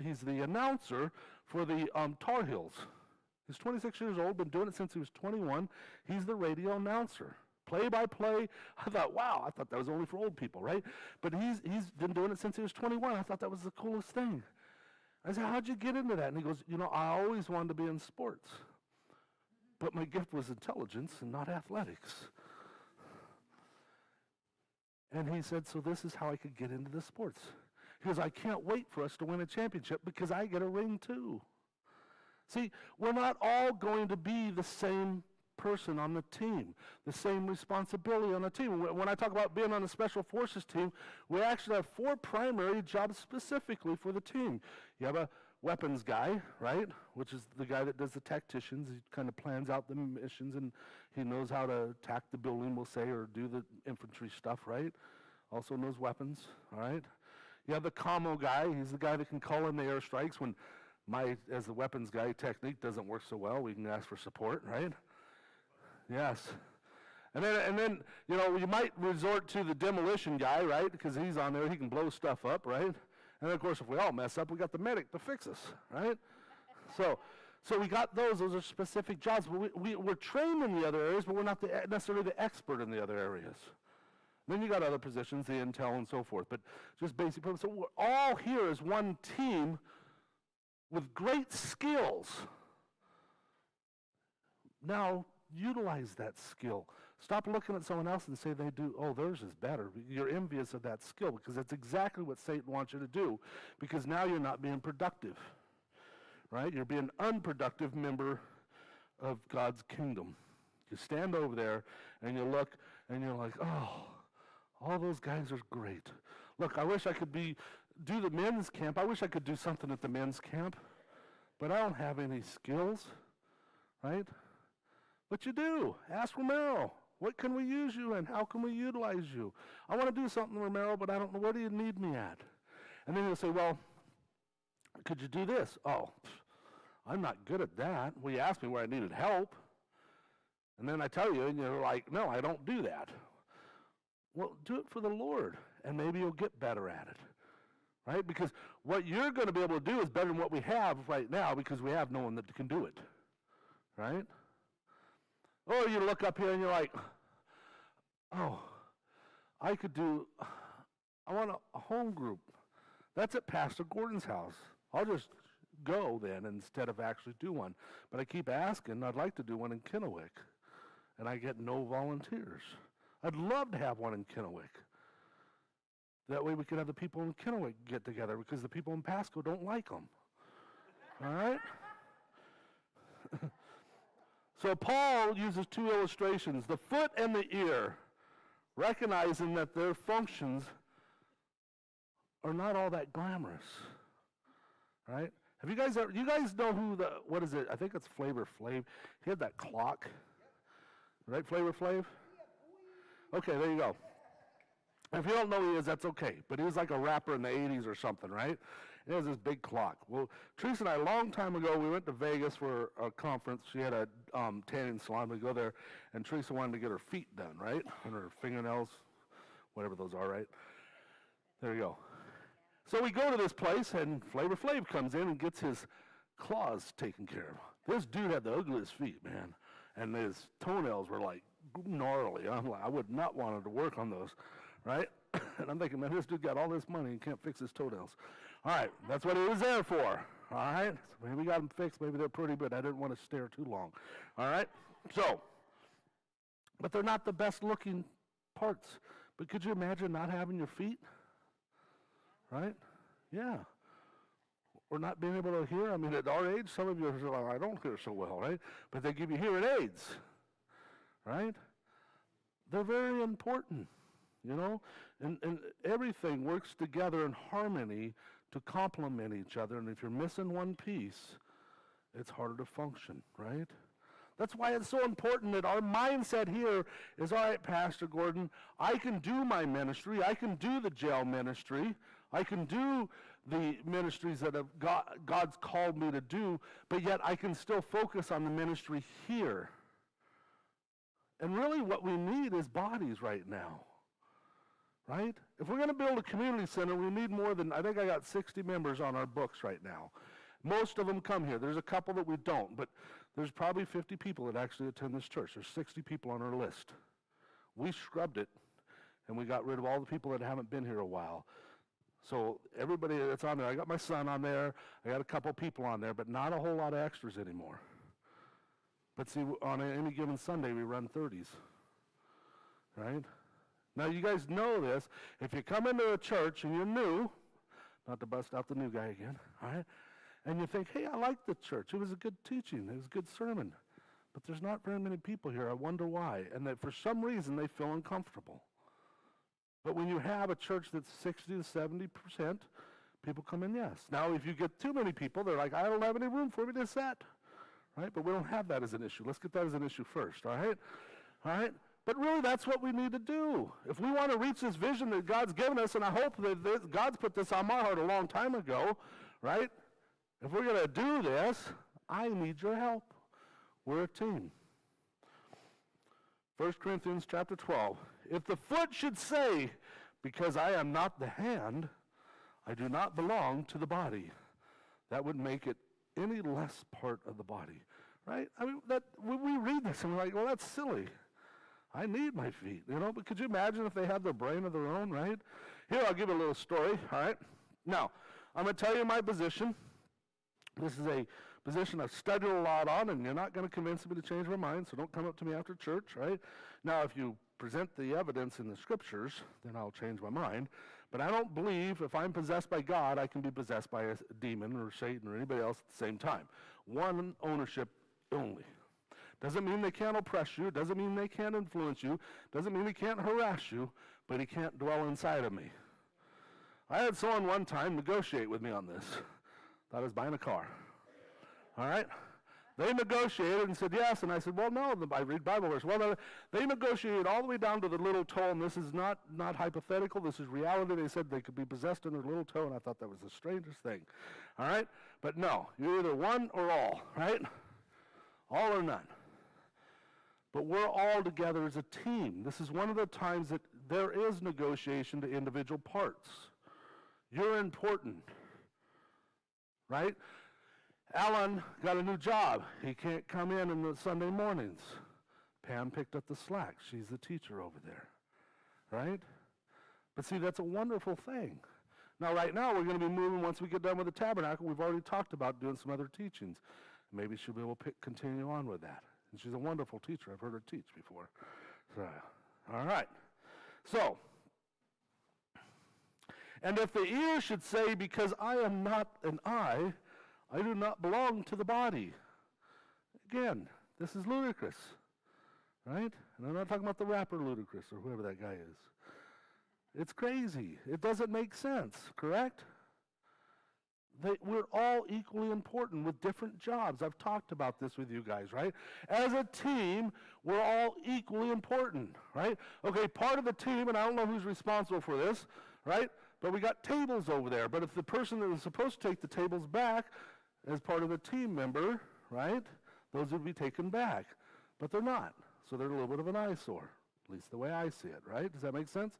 he's the announcer for the Tar Heels He's 26 years old, been doing it since he was 21. He's the radio announcer. Play-by-play. I thought, wow, I thought that was only for old people, right? But he's been doing it since he was 21. I thought that was the coolest thing. I said, how'd you get into that? And he goes, I always wanted to be in sports. But my gift was intelligence and not athletics. And he said, so this is how I could get into the sports. He goes, I can't wait for us to win a championship because I get a ring too. See, we're not all going to be the same person on the team, the same responsibility on the team. When I talk about being on the Special Forces team, we actually have 4 primary jobs specifically for the team. You have a weapons guy, right, which is the guy that does the tacticians. He kind of plans out the missions, and he knows how to attack the building, we'll say, or do the infantry stuff, right? Also knows weapons, all right? You have the commo guy. He's the guy that can call in the airstrikes when as the weapons guy, technique doesn't work so well. We can ask for support, right? Yes. And then you might resort to the demolition guy, right? Because he's on there. He can blow stuff up, right? And, of course, if we all mess up, we got the medic to fix us, right? So we got those. Those are specific jobs. But we're trained in the other areas, but we're not necessarily the expert in the other areas. Then you got other positions, the intel and so forth. But just basic purpose. So we're all here as one team with great skills. Now, utilize that skill. Stop looking at someone else and say they do, oh, theirs is better. You're envious of that skill because that's exactly what Satan wants you to do, because now you're not being productive, right? You're being an unproductive member of God's kingdom. You stand over there and you look and you're like, oh, all those guys are great. Look, I wish I could do the men's camp. I wish I could do something at the men's camp, but I don't have any skills, right? But you do. Ask Romero. What can we use you in? How can we utilize you? I want to do something, Romero, but I don't know. Where do you need me at? And then he'll say, well, could you do this? Oh, I'm not good at that. Well, you asked me where I needed help. And then I tell you, and you're like, no, I don't do that. Well, do it for the Lord, and maybe you'll get better at it, right? Because what you're going to be able to do is better than what we have right now, because we have no one that can do it, right? Or you look up here and you're like, oh, I want a home group. That's at Pastor Gordon's house. I'll just go then instead of actually do one. But I keep asking, I'd like to do one in Kennewick, and I get no volunteers. I'd love to have one in Kennewick. That way we could have the people in Kennewick get together, because the people in Pasco don't like them. All right? So Paul uses 2 illustrations, the foot and the ear, recognizing that their functions are not all that glamorous, right? Have you guys know what is it? I think it's Flavor Flav. He had that clock, right, Flavor Flav? Okay, there you go. If you don't know who he is, that's okay. But he was like a rapper in the 80s or something, right? It was this big clock. Well, Teresa and I, a long time ago, we went to Vegas for a conference. She had a tanning salon. We go there, and Teresa wanted to get her feet done, right? And her fingernails, whatever those are, right? There you go. So we go to this place, and Flavor Flav comes in and gets his claws taken care of. This dude had the ugliest feet, man. And his toenails were like gnarly. I'm like, I would not want to work on those, right? And I'm thinking, man, this dude got all this money and can't fix his toenails. All right, that's what he was there for, all right? So maybe we got them fixed. Maybe they're pretty, but I didn't want to stare too long, all right? So, but they're not the best-looking parts. But could you imagine not having your feet, right? Yeah. Or not being able to hear. I mean, at our age, some of you are like, I don't hear so well, right? But they give you hearing aids, right? They're very important, you know? And everything works together in harmony to complement each other. And if you're missing one piece, it's harder to function, right? That's why it's so important that our mindset here is, all right, Pastor Gordon, I can do my ministry. I can do the jail ministry. I can do the ministries that God's called me to do, but yet I can still focus on the ministry here. And really what we need is bodies right now, right? If we're going to build a community center, we need more than, I think I got 60 members on our books right now. Most of them come here. There's a couple that we don't, but There's probably 50 people that actually attend this church. There's 60 people on our list. We scrubbed it, and we got rid of all the people that haven't been here a while. So everybody that's on there, I got my son on there, I got a couple people on there, but not a whole lot of extras anymore. But see, on any given Sunday, we run 30s, right? Now, you guys know this. If you come into a church and you're new, not to bust out the new guy again, all right? And you think, hey, I like the church. It was a good teaching. It was a good sermon. But there's not very many people here. I wonder why. And that for some reason, they feel uncomfortable. But when you have a church that's 60 to 70%, people come in, yes. Now, if you get too many people, they're like, I don't have any room for me to sit, right? But we don't have that as an issue. Let's get that as an issue first, all right? All right? But really, that's what we need to do. If we want to reach this vision that God's given us, and I hope that God's put this on my heart a long time ago, right? If we're going to do this, I need your help. We're a team. 1 Corinthians chapter 12. If the foot should say, because I am not the hand, I do not belong to the body, that would make it any less part of the body, right? I mean, when we read this and we're like, well, that's silly. I need my feet, but could you imagine if they had their brain of their own, right? Here, I'll give you a little story, all right? Now, I'm going to tell you my position. This is a position I've studied a lot on, and you're not going to convince me to change my mind, so don't come up to me after church, right? Now, if you present the evidence in the scriptures, then I'll change my mind. But I don't believe if I'm possessed by God, I can be possessed by a demon or Satan or anybody else at the same time. One ownership only. Doesn't mean they can't oppress you. Doesn't mean they can't influence you. Doesn't mean he can't harass you, but he can't dwell inside of me. I had someone one time negotiate with me on this. Thought I was buying a car. All right? They negotiated and said yes, and I said, well, no, I read Bible verse. Well, they negotiated all the way down to the little toe, and this is not hypothetical. This is reality. They said they could be possessed in their little toe, and I thought that was the strangest thing. All right? But no, you're either one or all, right? All or none. But we're all together as a team. This is one of the times that there is negotiation to individual parts. You're important, right? Alan got a new job. He can't come in the Sunday mornings. Pam picked up the slack. She's the teacher over there, right? But see, that's a wonderful thing. Now, right now, we're going to be moving, once we get done with the tabernacle, we've already talked about doing some other teachings. Maybe she'll be able to continue on with that. And she's a wonderful teacher. I've heard her teach before. So, all right. So, and if the ear should say, because I am not an eye, I do not belong to the body. Again, this is ludicrous, right? And I'm not talking about the rapper Ludacris or whoever that guy is. It's crazy. It doesn't make sense, correct? We're all equally important with different jobs. I've talked about this with you guys, right? As a team, we're all equally important, right? Okay, part of the team, and I don't know who's responsible for this, right? But we got tables over there. But if the person that was supposed to take the tables back as part of a team member, right, those would be taken back. But they're not. So they're a little bit of an eyesore, at least the way I see it, right? Does that make sense?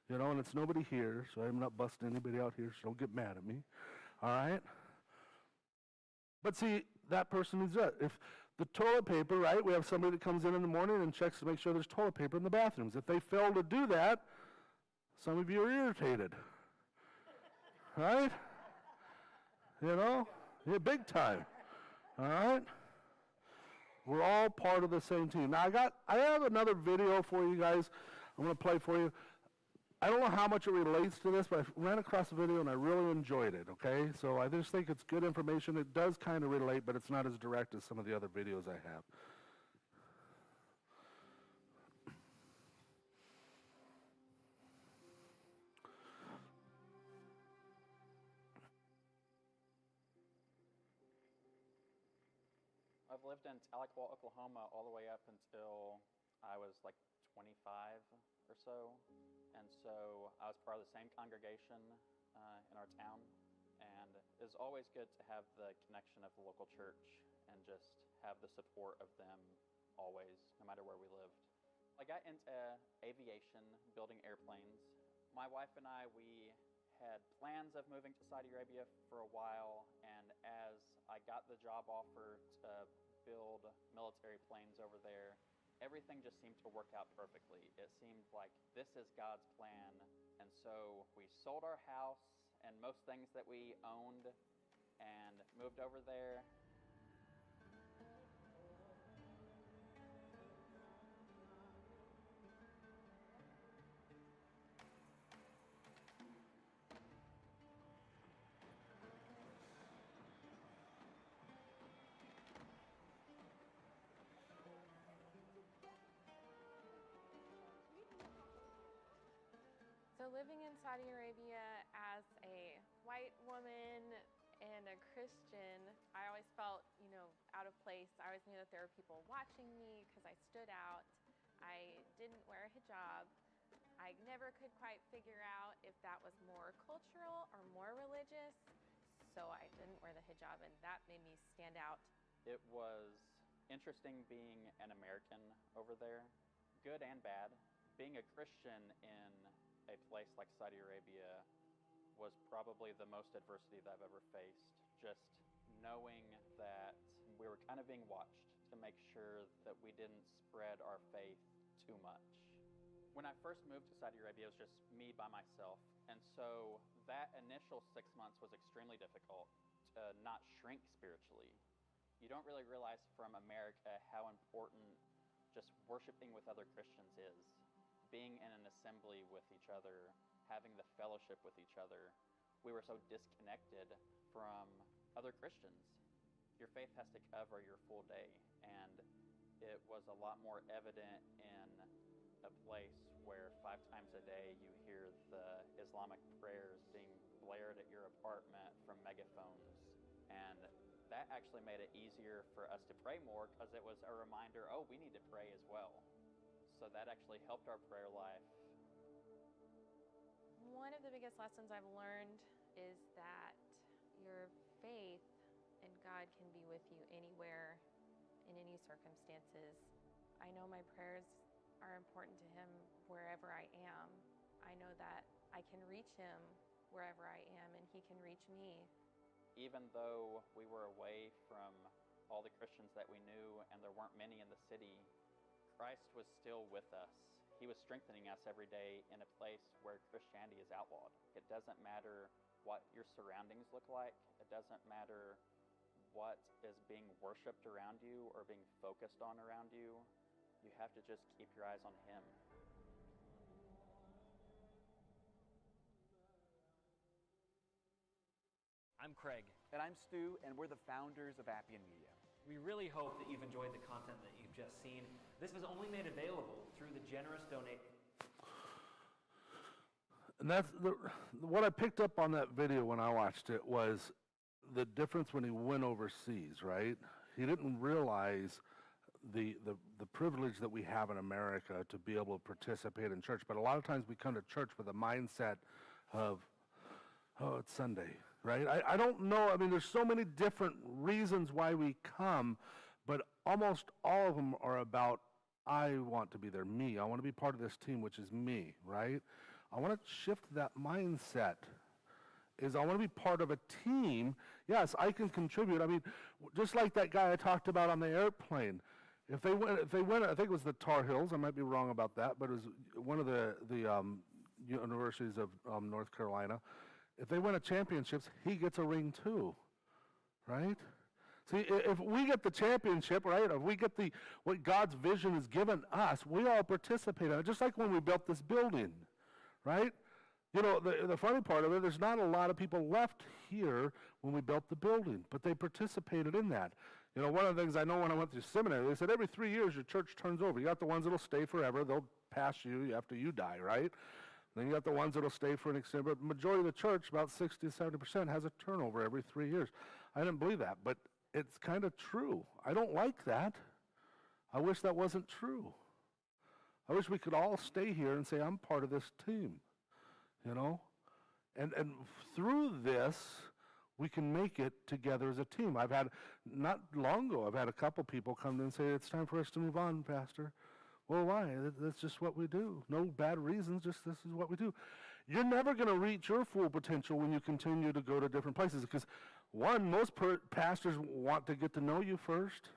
And it's nobody here, so I'm not busting anybody out here, so don't get mad at me. All right? But see, that person is it. If the toilet paper, right, we have somebody that comes in the morning and checks to make sure there's toilet paper in the bathrooms. If they fail to do that, some of you are irritated. Right? Yeah, big time. All right? We're all part of the same team. Now, I have another video for you guys I'm going to play for you. I don't know how much it relates to this, but I ran across the video and I really enjoyed it, okay? So I just think it's good information. It does kind of relate, but it's not as direct as some of the other videos I have. I've lived in Tahlequah, Oklahoma all the way up until I was like 25 or so. And so I was part of the same congregation in our town. And it was always good to have the connection of the local church and just have the support of them always, no matter where we lived. I got into aviation, building airplanes. My wife and I, we had plans of moving to Saudi Arabia for a while, and as I got the job offer to build military planes over there. Everything just seemed to work out perfectly. It seemed like this is God's plan. And so we sold our house and most things that we owned and moved over there. So living in Saudi Arabia as a white woman and a Christian, I always felt, out of place. I always knew that there were people watching me because I stood out. I didn't wear a hijab. I never could quite figure out if that was more cultural or more religious. So I didn't wear the hijab, and that made me stand out. It was interesting being an American over there, good and bad. Being a Christian in a place like Saudi Arabia was probably the most adversity that I've ever faced. Just knowing that we were kind of being watched to make sure that we didn't spread our faith too much. When I first moved to Saudi Arabia, it was just me by myself. And so that initial 6 months was extremely difficult to not shrink spiritually. You don't really realize from America how important just worshiping with other Christians is. Being in an assembly with each other, having the fellowship with each other. We were so disconnected from other Christians. Your faith has to cover your full day, and it was a lot more evident in a place where 5 times a day you hear the Islamic prayers being blared at your apartment from megaphones. And that actually made it easier for us to pray more because it was a reminder, oh, we need to pray as well. So that actually helped our prayer life. One of the biggest lessons I've learned is that your faith in God can be with you anywhere, in any circumstances. I know my prayers are important to Him wherever I am. I know that I can reach Him wherever I am, and He can reach me. Even though we were away from all the Christians that we knew, and there weren't many in the city, Christ was still with us. He was strengthening us every day in a place where Christianity is outlawed. It doesn't matter what your surroundings look like. It doesn't matter what is being worshipped around you or being focused on around you. You have to just keep your eyes on Him. I'm Craig. And I'm Stu, and we're the founders of Appian Media. We really hope that you've enjoyed the content that you've just seen. This was only made available through the generous donation. And that's what I picked up on that video when I watched it was the difference when he went overseas, right? He didn't realize the privilege that we have in America to be able to participate in church. But a lot of times we come to church with a mindset of, oh, it's Sunday, right? I don't know. I mean, there's so many different reasons why we come, but almost all of them are about, I want to be there, me. I want to be part of this team, which is me, right? I want to shift that mindset. I want to be part of a team. Yes, I can contribute. I mean, just like that guy I talked about on the airplane. If they went, I think it was the Tar Heels. I might be wrong about that, but it was one of the universities of North Carolina. If they win a championships, he gets a ring too, right? See, if we get the championship, right, if we get what God's vision has given us, we all participate in it, just like when we built this building, right? You know, the funny part of it, there's not a lot of people left here when we built the building, but they participated in that. You know, one of the things I know when I went through seminary, they said every 3 years your church turns over. You got the ones that'll stay forever. They'll pass you after you die, right? Then you got the ones that'll stay for an extent. But the majority of the church, about 60 to 70%, has a turnover every 3 years. I didn't believe that, but it's kind of true. I don't like that. I wish that wasn't true. I wish we could all stay here and say, I'm part of this team, you know? And through this, we can make it together as a team. I've had, not long ago, I've had a couple people come in and say, it's time for us to move on, Pastor. Well, why? That's just what we do. No bad reasons, just this is what we do. You're never going to reach your full potential when you continue to go to different places because, one, most pastors want to get to know you first.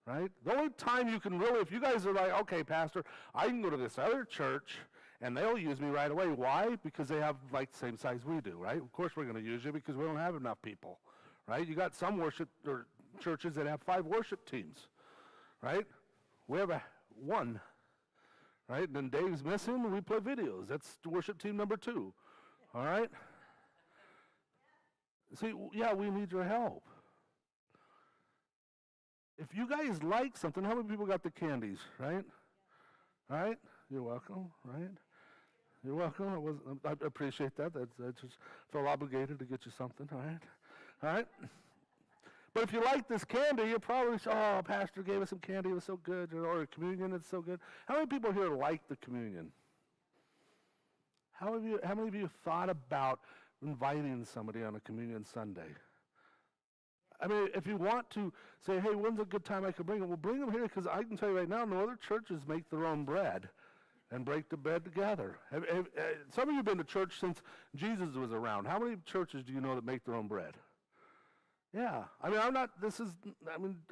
right? The only time you can really, if you guys are like, okay, Pastor, I can go to this other church and they'll use me right away. Why? Because they have like the same size we do, right? Of course we're going to use you because we don't have enough people, right? You got some worship or churches that have 5 worship teams, right? We have one, right? And then Dave's missing, we play videos. That's worship team number 2, all right? See, yeah, we need your help. If you guys like something, how many people got the candies, right? All right? You're welcome, right? You're welcome. I appreciate that. I just felt obligated to get you something, all right? All right? But if you like this candy, you're probably, oh, Pastor gave us some candy, it was so good, or communion, it's so good. How many people here like the communion? How many of you thought about inviting somebody on a communion Sunday? I mean, if you want to say, hey, when's a good time I can bring them? Well, bring them here, because I can tell you right now, no other churches make their own bread and break the bread together. Some of you have been to church since Jesus was around. How many churches do you know that make their own bread? Yeah. I mean,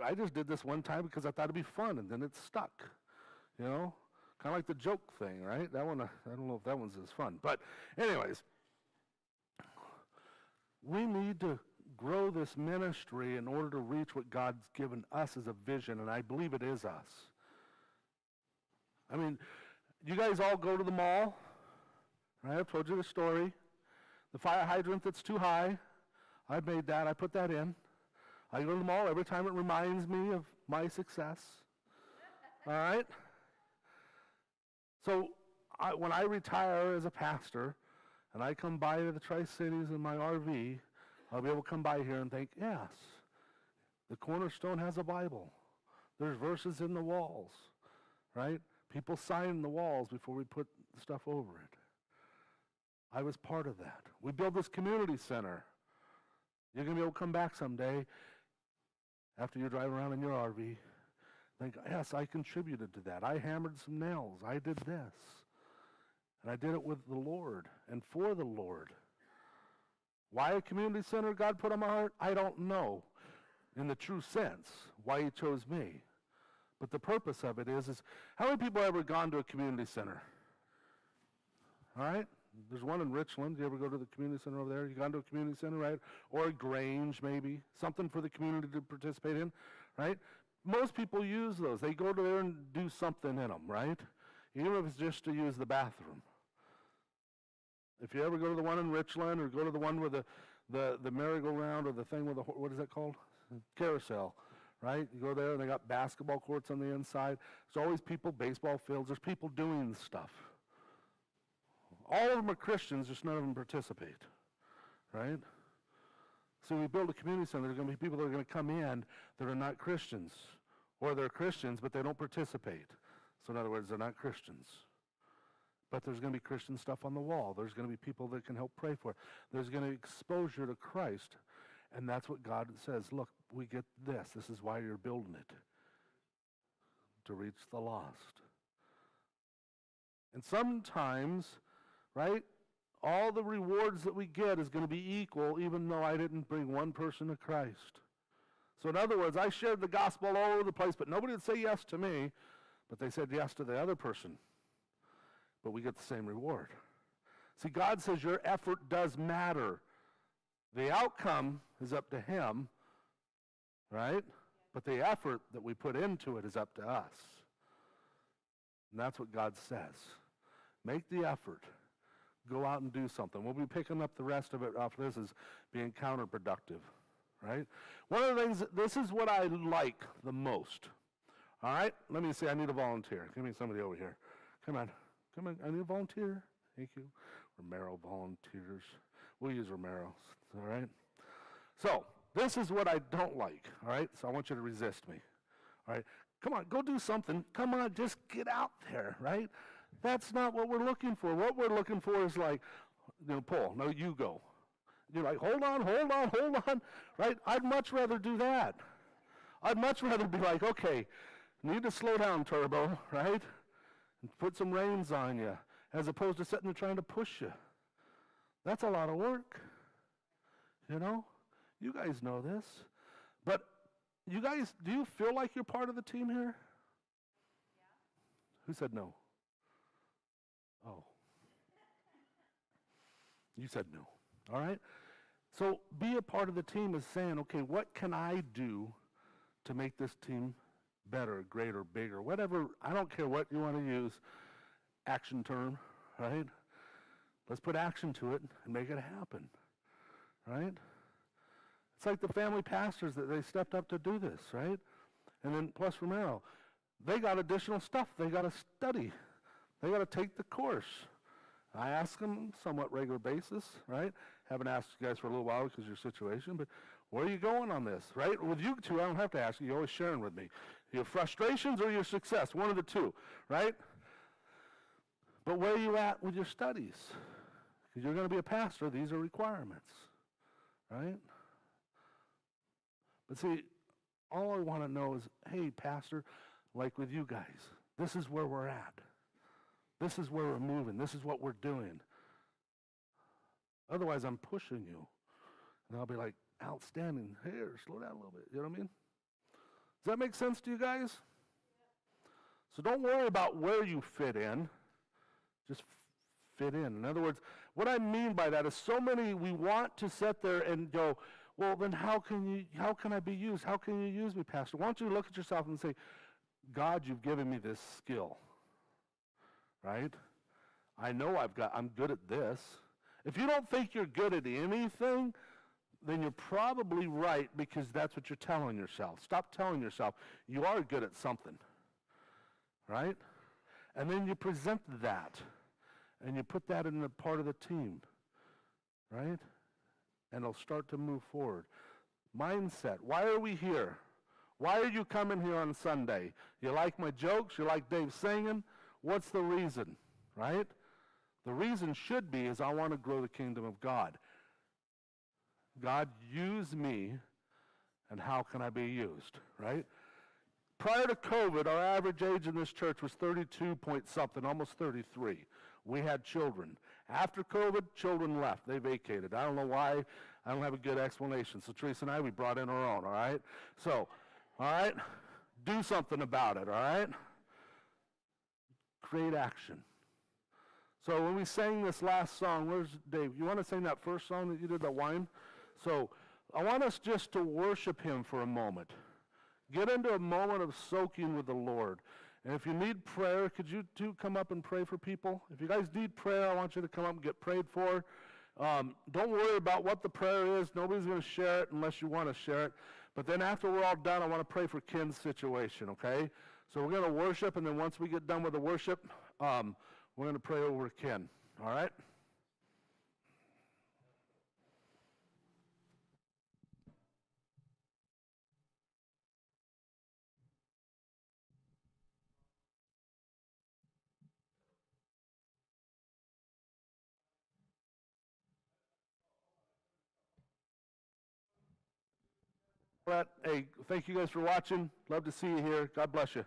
I just did this one time because I thought it'd be fun, and then it stuck, you know? Kind of like the joke thing, right? That one, I don't know if that one's as fun. But anyways, we need to grow this ministry in order to reach what God's given us as a vision, and I believe it is us. I mean, you guys all go to the mall, right? I've told you the story. The fire hydrant that's too high, I made that, I put that in. I go to the mall every time it reminds me of my success. All right? So when I retire as a pastor, and I come by to the Tri-Cities in my RV, I'll be able to come by here and think, yes, the Cornerstone has a Bible. There's verses in the walls, right? People sign the walls before we put stuff over it. I was part of that. We built this community center. You're going to be able to come back someday after you drive around in your RV. Think, yes, I contributed to that. I hammered some nails. I did this. And I did it with the Lord and for the Lord. Why a community center God put on my heart? I don't know in the true sense why he chose me. But the purpose of it is how many people have ever gone to a community center? All right? There's one in Richland. You ever go to the community center over there? You gone to a community center, right? Or a Grange, maybe. Something for the community to participate in, right? Most people use those. They go to there and do something in them, right? Even if it's just to use the bathroom. If you ever go to the one in Richland or go to the one with the merry-go-round or the thing with the, what is that called? Carousel, right? You go there and they got basketball courts on the inside. There's always people, baseball fields. There's people doing stuff. All of them are Christians, just none of them participate, right? So we build a community center. There's going to be people that are going to come in that are not Christians, or they're Christians, but they don't participate. So in other words, they're not Christians. But there's going to be Christian stuff on the wall. There's going to be people that can help pray for it. There's going to be exposure to Christ. And that's what God says. Look, we get this. This is why you're building it. To reach the lost. And sometimes, right, all the rewards that we get is going to be equal even though I didn't bring one person to Christ. So in other words, I shared the gospel all over the place, but nobody would say yes to me, but they said yes to the other person. But we get the same reward. See, God says your effort does matter. The outcome is up to him, right? But the effort that we put into it is up to us. And that's what God says. Make the effort. Go out and do something. We'll be picking up the rest of it after this as being counterproductive, right? One of the things, this is what I like the most. All right? Let me see, I need a volunteer. Give me somebody over here. Come on, I need a volunteer. Thank you. Romero volunteers. We'll use Romero's, all right? So, this is what I don't like, all right? So I want you to resist me, all right? Come on, go do something. Come on, just get out there, right? That's not what we're looking for. What we're looking for is like, Paul, no, you go. You're like, hold on, right? I'd much rather do that. I'd much rather be like, okay, need to slow down, Turbo, right? And put some reins on you, as opposed to sitting there trying to push you. That's a lot of work, You guys know this. But You guys, do you feel like you're part of the team here? Who said no? Oh. You said no. All right? So be a part of the team is saying, okay, what can I do to make this team better, greater, bigger, whatever. I don't care what you want to use, action term, right? Let's put action to it and make it happen, right? It's like the family pastors that they stepped up to do this, right? And then plus Romero, they got additional stuff. They got to study. They got to take the course. I ask them somewhat regular basis, right? Haven't asked you guys for a little while because of your situation, but where are you going on this, right? With you two, I don't have to ask you. You're always sharing with me. Your frustrations or your success, one of the two, right? But where are you at with your studies? Because you're going to be a pastor. These are requirements, right? But see, all I want to know is, hey, pastor, like with you guys, this is where we're at. This is where we're moving. This is what we're doing. Otherwise, I'm pushing you. And I'll be like, outstanding. Here, slow down a little bit. You know what I mean? Does that make sense to you guys? So don't worry about where you fit in. Just fit in. In other words, what I mean by that is so many, we want to sit there and go, well, then how can I be used? How can you use me, pastor? Why don't you look at yourself and say, God, you've given me this skill. Right? I know I'm good at this. If you don't think you're good at anything, then you're probably right because that's what you're telling yourself. Stop telling yourself you are good at something. Right? And then you present that and you put that in a part of the team. Right? And it'll start to move forward. Mindset. Why are we here? Why are you coming here on Sunday? You like my jokes? You like Dave singing? What's the reason, right? The reason should be is I want to grow the kingdom of God. God, use me, and how can I be used, right? Prior to COVID, our average age in this church was 32 point something, almost 33. We had children. After COVID, children left. They vacated. I don't know why. I don't have a good explanation. So Teresa and I, we brought in our own, all right? So, all right, do something about it, all right? Create action. So when we sang this last song, where's Dave? You want to sing that first song that you did, that wine? So I want us just to worship him for a moment. Get into a moment of soaking with the Lord. And if you need prayer, could you two come up and pray for people? If you guys need prayer, I want you to come up and get prayed for. Don't worry about what the prayer is. Nobody's going to share it unless you want to share it. But then after we're all done, I want to pray for Ken's situation, okay? So we're going to worship, and then once we get done with the worship, we're going to pray over Ken, all right? Hey, thank you guys for watching. Love to see you here. God bless you.